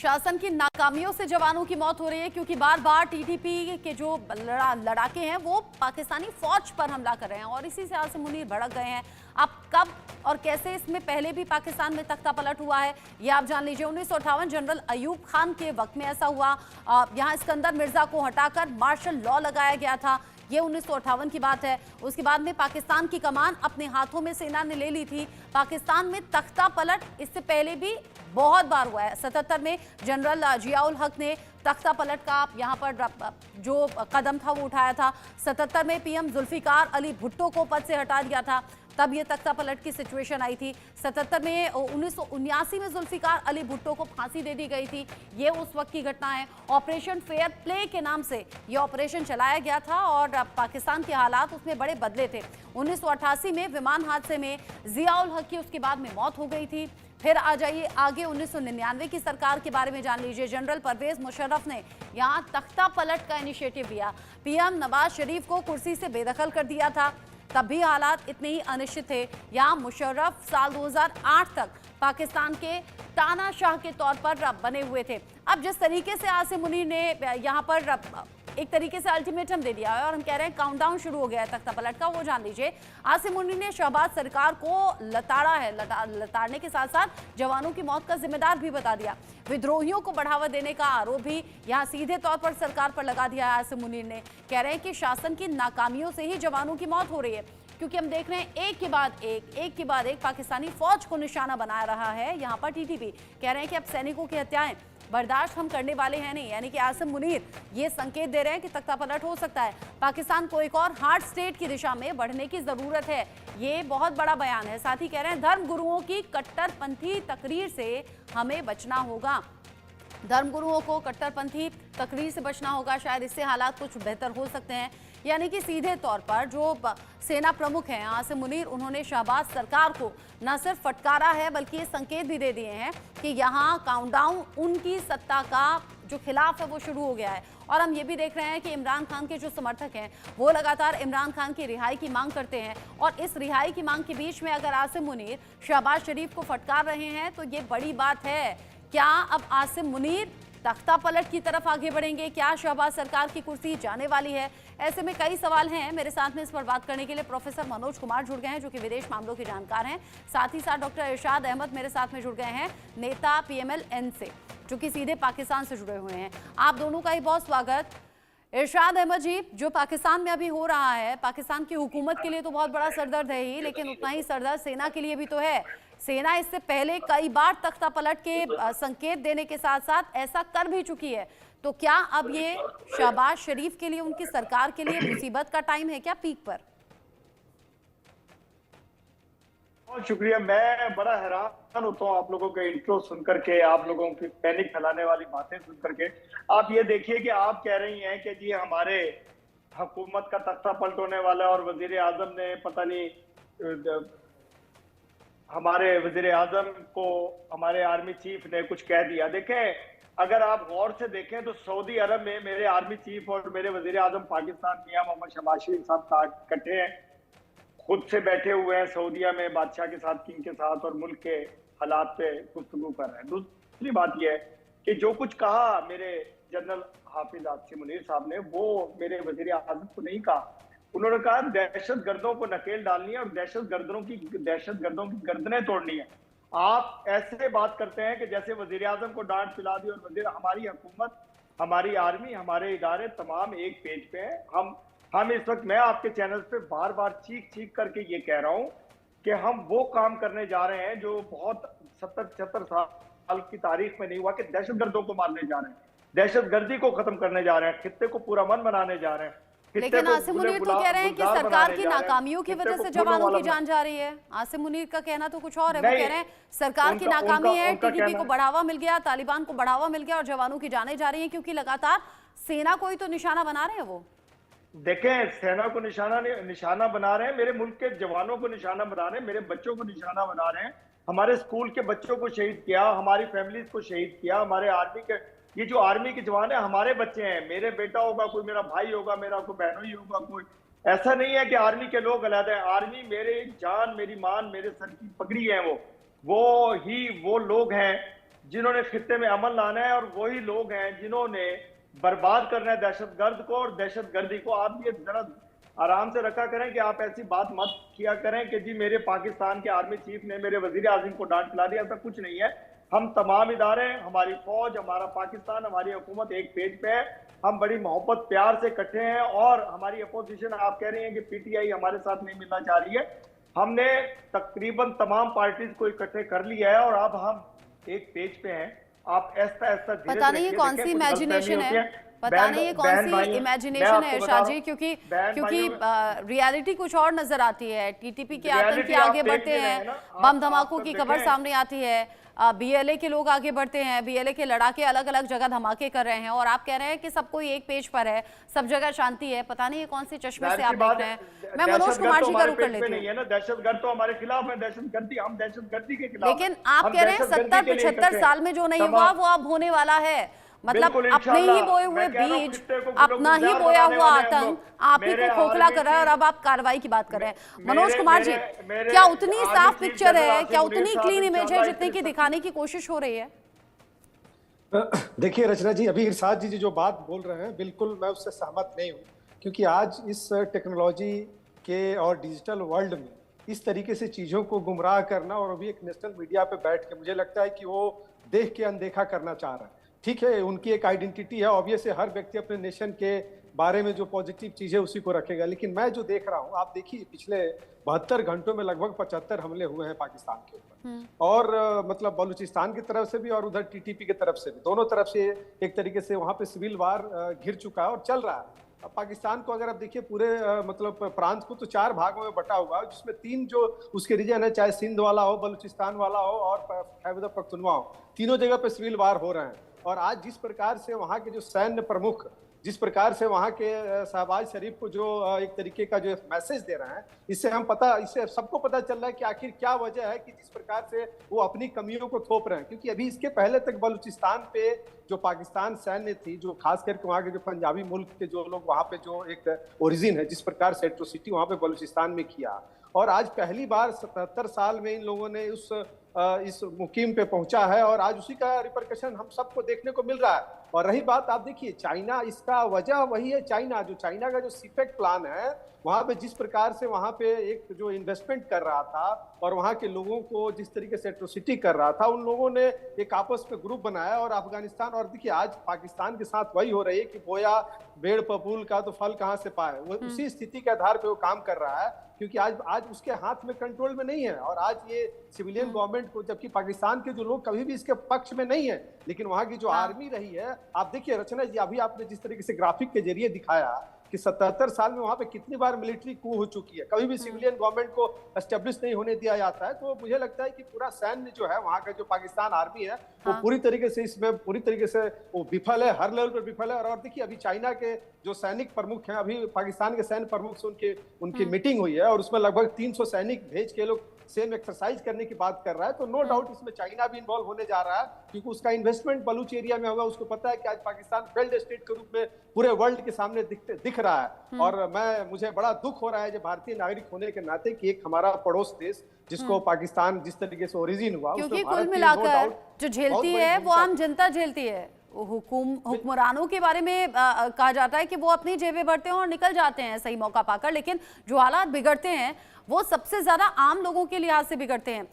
शासन की नाकामियों से जवानों की मौत हो रही है क्योंकि बार बार टीटीपी के जो लड़ाके हैं वो पाकिस्तानी फौज पर हमला कर रहे हैं और इसी से आसिम मुनीर भड़क गए हैं। अब कब और कैसे, इसमें पहले भी पाकिस्तान में तख्ता पलट हुआ है ये आप जान लीजिए। 1958 जनरल अयूब खान के वक्त में ऐसा हुआ। यहाँ सिकंदर मिर्जा को हटाकर मार्शल लॉ लगाया गया था, ये 1958 की बात है। उसके बाद में पाकिस्तान की कमान अपने हाथों में सेना ने ले ली थी। पाकिस्तान में तख्ता पलट इससे पहले भी बहुत बार हुआ है। 77 में जनरल जियाउल हक ने तख्ता पलट का यहाँ पर जो कदम था वो उठाया था। 77 में पीएम जुल्फिकार अली भुट्टो को पद से हटा दिया था, तब ये तख्ता पलट की सिचुएशन आई थी। 77 में 1979 में जुल्फिकार अली भुट्टो को फांसी दे दी गई थी, ये उस वक्त की घटना है। ऑपरेशन फेयर प्ले के नाम से ये ऑपरेशन चलाया गया था और पाकिस्तान के हालात उसमें बड़े बदले थे। 1988 में विमान हादसे में जियाउल हक की उसके बाद में मौत हो गई थी। फिर आ जाइए आगे, 1999 की सरकार के बारे में जान लीजिए। जनरल परवेज मुशर्रफ ने यहाँ तख्ता पलट का इनिशिएटिव लिया। पीएम नवाज शरीफ को कुर्सी से बेदखल कर दिया था, तब भी हालात इतने ही अनिश्चित थे। यहाँ मुशर्रफ साल 2008 तक पाकिस्तान के तानाशाह के तौर पर बने हुए थे। अब जिस तरीके से आसिम मुनीर ने यहाँ पर एक तरीके से अल्टीमेटम दे दिया है और हम कह रहे हैं काउंटडाउन शुरू हो गया है तख्ता पलट का, वो जान लीजिए। आसिम मुनीर ने शहबाज सरकार को लताड़ा है, लताड़ने के साथ साथ जवानों की मौत का जिम्मेदार भी बता दिया। विद्रोहियों को बढ़ावा देने का आरोप भी यहाँ सीधे तौर पर सरकार पर लगा दिया है आसिम मुनीर ने। कह रहे हैं कि शासन की नाकामियों से ही जवानों की मौत हो रही है, क्योंकि हम देख रहे हैं एक के बाद एक पाकिस्तानी फौज को निशाना बना रहा है यहाँ पर टीटीपी। कह रहे हैं कि अब सैनिकों की हत्याएं बर्दाश्त हम करने वाले हैं नहीं, यानी कि आसिम मुनीर ये संकेत दे रहे हैं कि तख्ता पलट हो सकता है। पाकिस्तान को एक और हार्ड स्टेट की दिशा में बढ़ने की जरूरत है, ये बहुत बड़ा बयान है। साथ ही कह रहे हैं धर्म गुरुओं की कट्टरपंथी तकरीर से हमें बचना होगा। धर्मगुरुओं को कट्टरपंथी तकरीर से बचना होगा, शायद इससे हालात कुछ बेहतर हो सकते हैं। यानी कि सीधे तौर पर जो सेना प्रमुख हैं आसिम मुनीर, उन्होंने शहबाज सरकार को न सिर्फ फटकारा है बल्कि ये संकेत भी दे दिए हैं कि यहाँ काउंटडाउन उनकी सत्ता का जो खिलाफ है वो शुरू हो गया है। और हम ये भी देख रहे हैं कि इमरान खान के जो समर्थक हैं वो लगातार इमरान खान की रिहाई की मांग करते हैं और इस रिहाई की मांग के बीच में अगर आसिम मुनीर शहबाज शरीफ को फटकार रहे हैं तो ये बड़ी बात है। क्या अब आसिम मुनीर तख्ता पलट की तरफ आगे बढ़ेंगे? क्या शहबाज सरकार की कुर्सी जाने वाली है? ऐसे में कई सवाल हैं। मेरे साथ में इस पर बात करने के लिए प्रोफेसर मनोज कुमार जुड़ गए हैं, जो कि विदेश मामलों के जानकार हैं। साथ ही साथ डॉक्टर इरशाद अहमद मेरे साथ में जुड़ गए हैं, नेता पीएमएल-एन से, जो कि सीधे पाकिस्तान से जुड़े हुए हैं। आप दोनों का ही बहुत स्वागत। इरशाद अहमद जी, जो पाकिस्तान में अभी हो रहा है, पाकिस्तान की हुकूमत के लिए तो बहुत बड़ा सरदर्द है ही, लेकिन उतना ही सरदर्द सेना के लिए भी तो है। सेना इससे पहले कई बार तख्ता पलट के संकेत देने के साथ साथ ऐसा कर भी चुकी है, तो क्या अब ये शहबाज शरीफ के लिए, उनकी सरकार के लिए मुसीबत का टाइम है क्या पीक पर? बहुत शुक्रिया। मैं बड़ा हैरान होता हूँ आप लोगों के इंट्रो सुनकर के, आप लोगों की पैनिक फैलाने वाली बातें सुनकर के। आप ये देखिए कि आप कह रही हैं कि जी हमारे हुकूमत का तख्ता पलट होने वाला है और वजीर आजम ने पता नहीं, हमारे वजीर आजम को हमारे आर्मी चीफ ने कुछ कह दिया। देखें, अगर आप गौर से देखें तो सऊदी अरब में मेरे आर्मी चीफ और मेरे वजीर आजम पाकिस्तान मियां मोहम्मद शहबाज शरीफ साहब इकट्ठे हैं, खुद से बैठे हुए हैं सऊदीया में बादशाह के साथ, किंग के साथ, और मुल्क के हालात पे गुफ्तगू कर रहे हैं। दूसरी बात यह है कि जो कुछ कहा मेरे जनरल हाफिज आसिम मुनीर साहब ने, वो मेरे वजीर आजम को नहीं कहा। उन्होंने कहा दहशत गर्दों को नकेल डालनी है और दहशत गर्दों की गर्दनें तोड़नी है। आप ऐसे बात करते हैं कि जैसे वजीर आजम को डांट पिला दी, और हमारी हुकूमत, हमारी आर्मी, हमारे इदारे तमाम एक पेज पे हैं। हम इस वक्त, मैं आपके चैनल पे बार बार चीख करके ये कह रहा हूं कि हम वो काम करने जा रहे हैं जो बहुत 70-75 साल की तारीख में नहीं हुआ, कि दहशतगर्दों को मारने जा रहे हैं, दहशतगर्दी को खत्म करने जा रहे हैं, खित्ते को पूरा अमन बनाने जा रहे हैं। लेकिन आसिम मुनीर तो कह रहे हैं कि सरकार की नाकामियों की वजह से जवानों की जान जा रही है। आसिम मुनीर का कहना तो कुछ और है। वो कह रहे हैं सरकार की नाकामी है, टीटीपी को बढ़ावा मिल गया, तालिबान को बढ़ावा मिल गया और जवानों की जानें जा रही हैं, क्योंकि लगातार सेना को ही तो निशाना बना रहे हैं वो। देखें, सेना को निशाना बना रहे हैं, मेरे मुल्क के जवानों को निशाना बना रहे हैं, मेरे बच्चों को निशाना बना रहे हैं, हमारे स्कूल के बच्चों को शहीद किया, हमारी फैमिलीज को शहीद किया, हमारे आर्मी के, ये जो आर्मी के जवान है हमारे बच्चे हैं, मेरे बेटा होगा कोई, मेरा भाई होगा, मेरा कोई बहनों ही होगा कोई। ऐसा नहीं है कि आर्मी के लोग अलग हैं। आर्मी मेरे जान, मेरी मान, मेरे सर की पगड़ी है। वो लोग हैं जिन्होंने खित्ते में अमन लाना है, और वही लोग हैं जिन्होंने बर्बाद करना है दहशतगर्द को और दहशतगर्दी को। आप ये जरा आराम से रखा करें कि आप ऐसी बात मत किया करें कि जी मेरे पाकिस्तान के आर्मी चीफ ने मेरे वजीर आज़म को डांट पिला दिया। ऐसा कुछ नहीं है। हम तमाम इदारे, हमारी फौज, हमारा पाकिस्तान, हमारी हुकूमत एक पेज पे है। हम बड़ी मोहब्बत प्यार से इकट्ठे हैं, और हमारी अपोजिशन, आप कह रही हैं कि पीटीआई हमारे साथ नहीं मिलना चाह रही है, हमने तकरीबन तमाम पार्टीज को इकट्ठे कर लिया है और अब हम एक पेज पे हैं। आप ऐसा ऐसा पता नहीं ये कौन सी इमेजिनेशन है, पता नहीं ये कौन सी इमेजिनेशन है इरशाद जी, क्योंकि रियलिटी कुछ और नजर आती है। टीटीपी के आतंकी आगे बढ़ते हैं, बम धमाकों की खबर सामने आती है, बीएलए के लोग आगे बढ़ते हैं, बीएलए के लड़ाके अलग अलग जगह धमाके कर रहे हैं, और आप कह रहे हैं कि सब कोई एक पेज पर है, सब जगह शांति है। पता नहीं ये कौन सी चश्मे से आप देख रहे हैं। मैं मनोज कुमार जी का रुख कर लेती हूँ। दहशतगर्द तो हमारे खिलाफ है, दहशतगर्दी, हम दहशतगर्दी के खिलाफ। लेकिन आप कह रहे हैं 70-75 साल में जो नहीं हुआ वो अब होने वाला है। मतलब अपने ही बोए हुए बीज, अपना ही बोया हुआ आतंक आप ही को खोखला कर रहा है, और अब आप कार्रवाई की बात कर रहे हैं। मनोज कुमार जी, क्या उतनी साफ पिक्चर है, क्या उतनी क्लीन इमेज है जितनी की दिखाने की कोशिश हो रही है? देखिए रचना जी, अभी इरशाद जी जो बात बोल रहे हैं बिल्कुल मैं उससे सहमत नहीं हूँ, क्योंकि आज इस टेक्नोलॉजी के और डिजिटल वर्ल्ड में इस तरीके से चीज़ों को गुमराह करना, और अभी एक नेशनल मीडिया पे बैठ के मुझे लगता है कि वो देख के अनदेखा करना चाह रहा है। ठीक है, उनकी एक आइडेंटिटी है, ऑब्वियस है, हर व्यक्ति अपने नेशन के बारे में जो पॉजिटिव चीज़ है उसी को रखेगा। लेकिन मैं जो देख रहा हूँ, आप देखिए पिछले 72 घंटों में लगभग 75 हमले हुए हैं पाकिस्तान के ऊपर, और मतलब बलूचिस्तान की तरफ से भी और उधर टीटीपी की तरफ से भी, दोनों तरफ से एक तरीके से वहाँ पे सिविल वार घिर चुका है और चल रहा है। पाकिस्तान को अगर आप देखिए पूरे मतलब प्रांत को तो 4 भागों में बटा हुआ है, जिसमें 3 जो उसके रीजन है, चाहे सिंध वाला हो, बलूचिस्तान वाला हो और खैबर पख्तूनख्वा हो, तीनों जगह पे सिविल वार हो रहे हैं। और आज जिस प्रकार से वहाँ के जो सैन्य प्रमुख, जिस प्रकार से वहाँ के शहबाज शरीफ को जो एक तरीके का जो मैसेज दे रहे हैं, इससे सबको पता चल रहा है कि आखिर क्या वजह है कि जिस प्रकार से वो अपनी कमियों को थोप रहे हैं। क्योंकि अभी इसके पहले तक बलूचिस्तान पे जो पाकिस्तान सैन्य थी, जो खास करके वहाँ के जो पंजाबी मुल्क के जो लोग वहाँ पे जो एक ओरिजिन है, जिस प्रकार से एट्रोसिटी वहाँ पे बलूचिस्तान में किया, और आज पहली बार 77 साल में इन लोगों ने इस मुकीम पे पहुंचा है, और आज उसी का रिपरकशन हम सबको देखने को मिल रहा है। और रही बात, आप देखिए चाइना, इसका वजह वही है चाइना का जो सीपेक प्लान है, वहाँ पे जिस प्रकार से वहाँ पे एक जो इन्वेस्टमेंट कर रहा था और वहाँ के लोगों को जिस तरीके से एट्रोसिटी कर रहा था, उन लोगों ने एक आपस में ग्रुप बनाया और अफगानिस्तान, और देखिए आज पाकिस्तान के साथ वही हो रही है कि बोया बेड़ पपूल का तो फल कहाँ से पाए, वो उसी स्थिति के आधार पे वो काम कर रहा है। क्योंकि आज उसके हाथ में कंट्रोल में नहीं है, और आज ये सिविलियन गवर्नमेंट को, जबकि पाकिस्तान के जो लोग कभी भी इसके पक्ष में नहीं है, लेकिन वहाँ की जो आर्मी रही है, आप देखिए रचना जी, अभी आपने जिस तरीके से ग्राफिक के जरिए दिखाया कि 77 साल में वहाँ पे कितनी बार मिलिट्री कू हो चुकी है, कभी भी सिविलियन गवर्नमेंट को एस्टेब्लिश नहीं होने दिया जाता है। तो मुझे लगता है कि पूरा सैन्य जो है वहाँ का, जो पाकिस्तान आर्मी है, वो पूरी तरीके से इसमें पूरी तरीके से वो विफल है, हर लेवल पर विफल है। और देखिए अभी चाइना के जो सैनिक प्रमुख हैं, अभी पाकिस्तान के सैन्य प्रमुख से उनकी मीटिंग हुई है, और उसमें लगभग 300 सैनिक भेज के लोग सेम एक्सरसाइज करने की बात कर रहा है। तो नो डाउट इसमें चाइना भी इन्वॉल्व होने जा रहा है, क्योंकि उसका इन्वेस्टमेंट बलूच एरिया में होगा। उसको पता है कि आज पाकिस्तान फेल्ड स्टेट के रूप में पूरे वर्ल्ड के सामने दिख रहा है। और मुझे बड़ा दुख हो रहा है जो भारतीय नागरिक होने के नाते कि एक हमारा पड़ोस देश, जिसको पाकिस्तान जिस तरीके से ओरिजिन हुआ, क्योंकि कुल मिलाकर जो झेलती है वो आम जनता झेलती है। हुक्मरानों के बारे में कहा जाता है कि वो अपनी जेबें भरते हैं और निकल जाते हैं सही मौका पाकर, लेकिन जो हालात बिगड़ते हैं वो सबसे ज्यादा आम लोगों के लिहाज से बिगड़ते हैं।